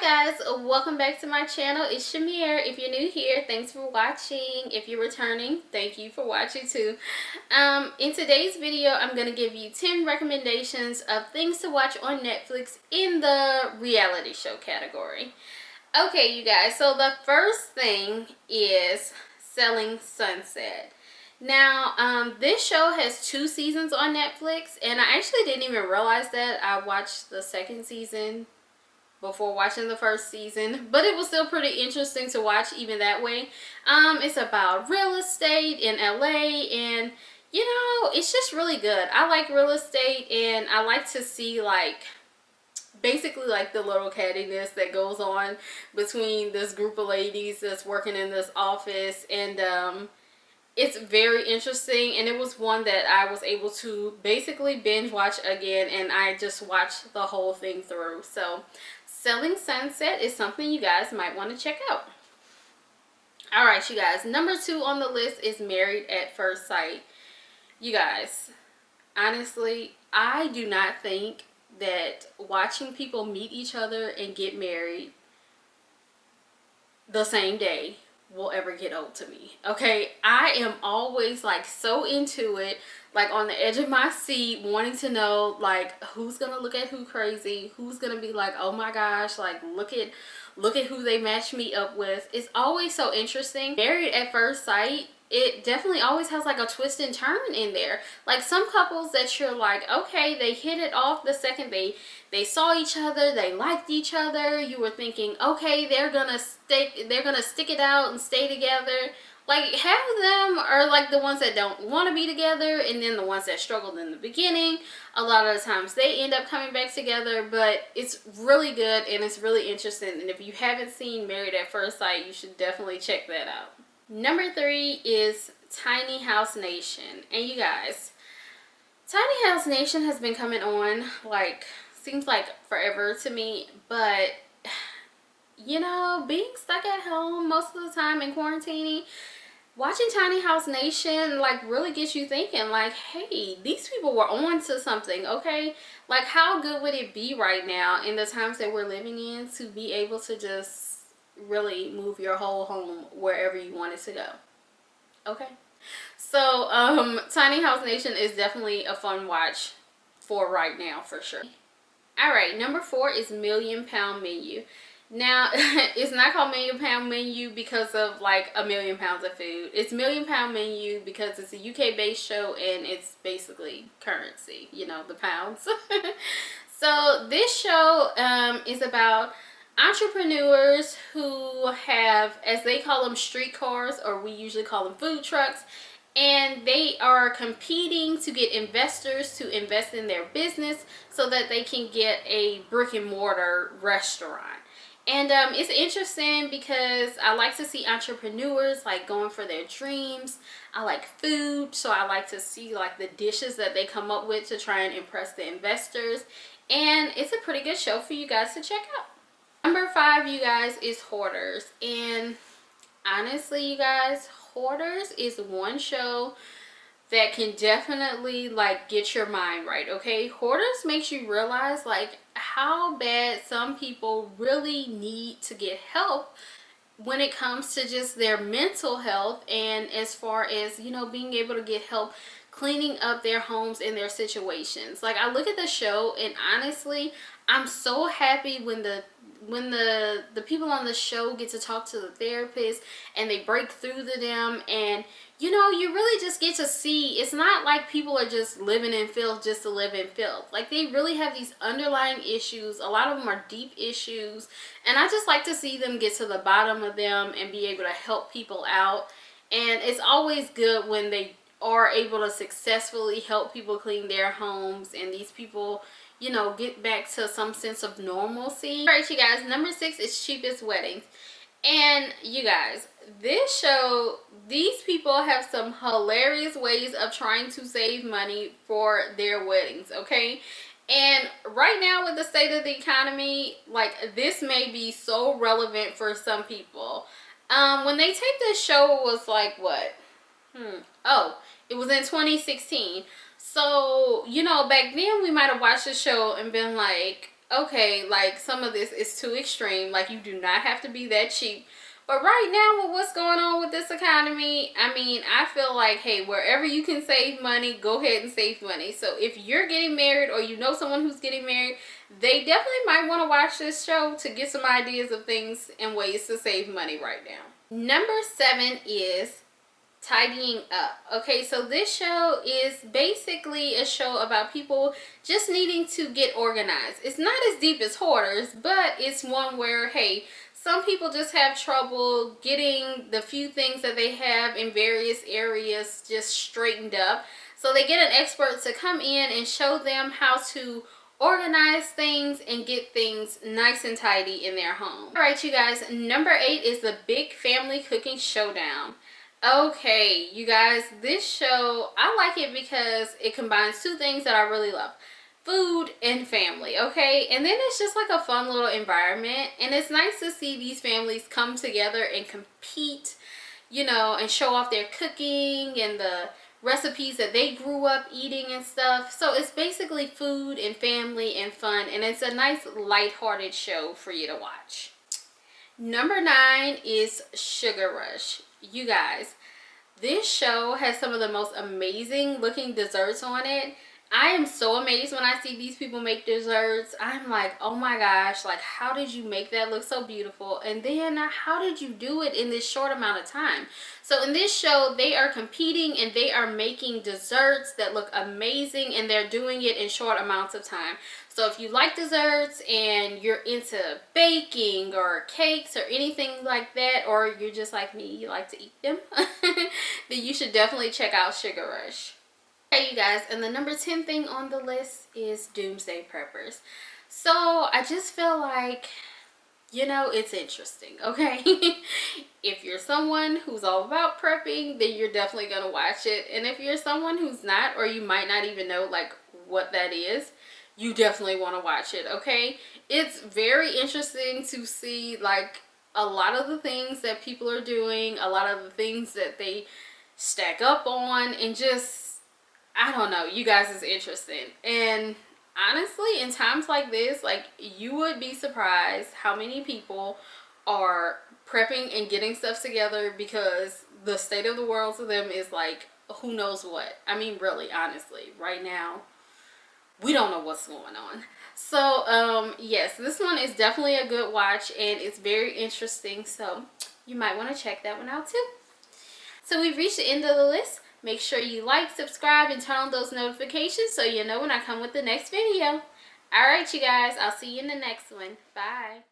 Hi guys, welcome back to my channel. It's Shimere. If you're new here, thanks for watching. If you're returning, thank you for watching too. In today's video, I'm going to give you 10 recommendations of things to watch on Netflix in the reality show category. Okay, you guys, so the first thing is Selling Sunset. Now, this show has 2 seasons on Netflix, and I actually didn't even realize that. I watched the second season before watching the first season, but it was still pretty interesting to watch even that way. It's about real estate in LA, and you know, it's just really good. I like real estate, and I like to see like basically like the little cattiness that goes on between this group of ladies that's working in this office, and it's very interesting, and it was one that I was able to basically binge watch again, and I just watched the whole thing through. So Selling Sunset is something you guys might want to check out. Alright, you guys, number 2 on the list is Married at First Sight. You guys, honestly, I do not think that watching people meet each other and get married the same day will ever get old to me. Okay, I am always like so into it, like on the edge of my seat, wanting to know like who's gonna look at who crazy, who's gonna be like, oh my gosh, like look at who they matched me up with. It's always so interesting. Married at First Sight, it definitely always has like a twist and turn in there. Like some couples that you're like, okay, they hit it off the second they saw each other, they liked each other. You were thinking, okay, they're gonna stick it out and stay together. Like half of them are like the ones that don't want to be together, and then the ones that struggled in the beginning, a lot of the times they end up coming back together. But it's really good and it's really interesting, and if you haven't seen Married at First Sight, you should definitely check that out. Number 3 is Tiny House Nation. And you guys, Tiny House Nation has been coming on like seems like forever to me, but you know, being stuck at home most of the time in quarantining, watching Tiny House Nation like really gets you thinking like, hey, these people were on to something. Okay, like how good would it be right now in the times that we're living in to be able to just really move your whole home wherever you want it to go. Okay, so Tiny House Nation is definitely a fun watch for right now for sure. All right, number 4 is Million Pound Menu. Now, it's not called Million Pound Menu because of like a million pounds of food. It's Million Pound Menu because it's a UK based show, and it's basically currency, you know, the pounds. So this show is about entrepreneurs who have, as they call them, streetcars, or we usually call them food trucks, and they are competing to get investors to invest in their business so that they can get a brick and mortar restaurant. And it's interesting because I like to see entrepreneurs like going for their dreams. I like food, so I like to see like the dishes that they come up with to try and impress the investors. And it's a pretty good show for you guys to check out. Number 5, you guys, is Hoarders. And honestly, you guys, Hoarders is one show that can definitely like get your mind right. Okay, Hoarders makes you realize like how bad some people really need to get help when it comes to just their mental health, and as far as, you know, being able to get help cleaning up their homes and their situations. Like I look at the show, and honestly, I'm so happy when the people on the show get to talk to the therapist and they break through to them, and you know, you really just get to see it's not like people are just living in filth just to live in filth. Like they really have these underlying issues. A lot of them are deep issues, and I just like to see them get to the bottom of them and be able to help people out. And it's always good when they are able to successfully help people clean their homes, and these people, you know, get back to some sense of normalcy. All right, you guys, number 6 is Cheapest Weddings. And you guys, this show, these people have some hilarious ways of trying to save money for their weddings. Okay, and right now with the state of the economy, like this may be so relevant for some people. When they taped this show, it was like what? Oh, it was in 2016. So, you know, back then we might have watched the show and been like, okay, like some of this is too extreme. Like, you do not have to be that cheap. But right now, with what's going on with this economy, I mean, I feel like, hey, wherever you can save money, go ahead and save money. So if you're getting married or you know someone who's getting married, they definitely might want to watch this show to get some ideas of things and ways to save money right now. Number 7 is tidying up. Okay, so this show is basically a show about people just needing to get organized. It's not as deep as Hoarders, but it's one where, hey, some people just have trouble getting the few things that they have in various areas just straightened up. So they get an expert to come in and show them how to organize things and get things nice and tidy in their home. All right, you guys, number 8 is the Big Family Cooking Showdown. Okay, you guys, this show, I like it because it combines two things that I really love: food and family. Okay, and then it's just like a fun little environment, and it's nice to see these families come together and compete, you know, and show off their cooking and the recipes that they grew up eating and stuff. So it's basically food and family and fun, and it's a nice lighthearted show for you to watch. Number 9 is Sugar Rush. You guys, this show has some of the most amazing looking desserts on it. I am so amazed when I see these people make desserts. I'm like, oh my gosh, like, how did you make that look so beautiful? And then how did you do it in this short amount of time? So in this show, they are competing and they are making desserts that look amazing, and they're doing it in short amounts of time. So if you like desserts and you're into baking or cakes or anything like that, or you're just like me, you like to eat them, then you should definitely check out Sugar Rush. Okay, you guys, and the number 10 thing on the list is Doomsday Purpose. So I just feel like, you know, it's interesting, okay? If you're someone who's all about prepping, then you're definitely going to watch it. And if you're someone who's not, or you might not even know like what that is, you definitely want to watch it, okay? It's very interesting to see like a lot of the things that people are doing, a lot of the things that they stack up on, and just, I don't know, you guys, is interesting. And honestly, in times like this, like, you would be surprised how many people are prepping and getting stuff together, because the state of the world to them is like, who knows what. I mean, really, honestly, right now, we don't know what's going on. So, yes, this one is definitely a good watch, and it's very interesting. So you might want to check that one out too. So we've reached the end of the list. Make sure you like, subscribe, and turn on those notifications so you know when I come with the next video. Alright, you guys, I'll see you in the next one. Bye.